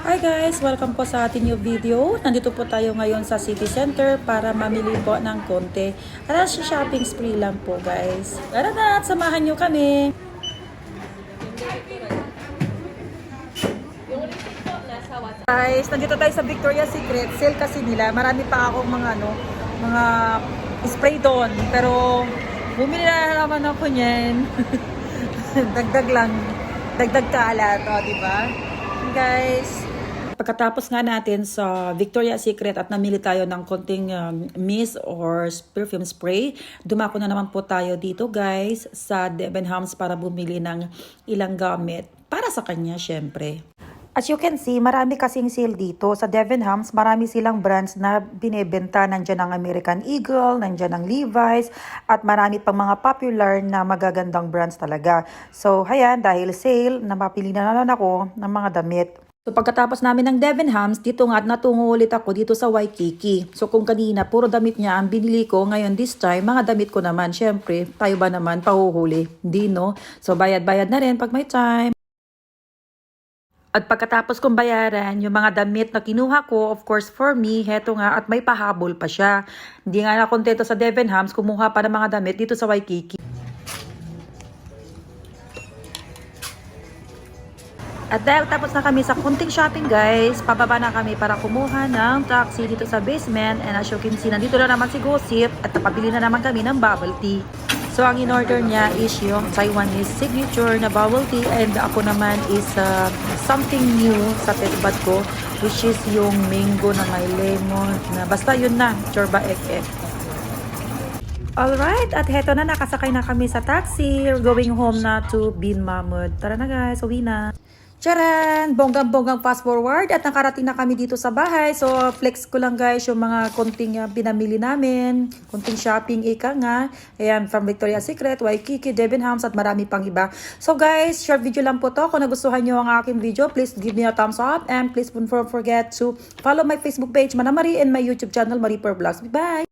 Hi guys! Welcome po sa ating new video. Nandito po tayo ngayon sa City Center para mamili po ng konti. Para sa shopping spree lang po guys. Tara na at samahan nyo kami! Guys, nandito tayo sa Victoria's Secret. Sale kasi nila. Marami pa akong mga spray doon. Pero bumili na naman ako niyan. Dagdag lang. Dagdag kalat. O, diba? Guys, pagkatapos nga natin sa Victoria's Secret at namili tayo ng konting mist or perfume spray, dumako na naman po tayo dito guys sa Debenhams para bumili ng ilang gamit para sa kanya syempre. As you can see, marami kasing sale dito. Sa Debenhams, marami silang brands na binebenta. Nandiyan ang American Eagle, nandiyan ang Levi's, at marami pang mga popular na magagandang brands talaga. So, ayan, dahil sale, napapili na naman ako ng mga damit. So, pagkatapos namin ng Debenhams, dito nga at natungo ulit ako dito sa Waikiki. So, kung kanina, puro damit niya ang binili ko, ngayon this time, mga damit ko naman. Syempre, tayo ba naman, pahuhuli? Hindi, no? So, bayad-bayad na rin pag may time. At pagkatapos kong bayaran, yung mga damit na kinuha ko, of course for me, heto nga, at may pahabol pa siya. Hindi nga na kontento sa Debenhams, kumuha pa ng mga damit dito sa Waikiki. At dahil tapos na kami sa kunting shopping guys, pababa na kami para kumuha ng taxi dito sa basement. And as you can see, nandito na naman si Gossip at napabili na naman kami ng bubble tea. So, ang in-order niya is yung Taiwanese signature na bubble tea. And ako naman is something new sa petbad ko, which is yung mango na may lemon. Basta yun na, chorba ek-ek. Alright, at heto na, nakasakay na kami sa taxi. We're going home na to Bin Mahmud. Tara na guys, uwi na. Charan! Bonggang-bonggang fast forward at nakarating na kami dito sa bahay. So, flex ko lang guys yung mga konting pinamili namin. Konting shopping, ika nga. Ayan, from Victoria's Secret, Waikiki, Debenhams, at marami pang iba. So guys, short video lang po to. Kung nagustuhan nyo ang aking video, please give me a thumbs up. And please don't forget to follow my Facebook page, Mana Marie, and my YouTube channel, Marie Per Vlogs. Bye!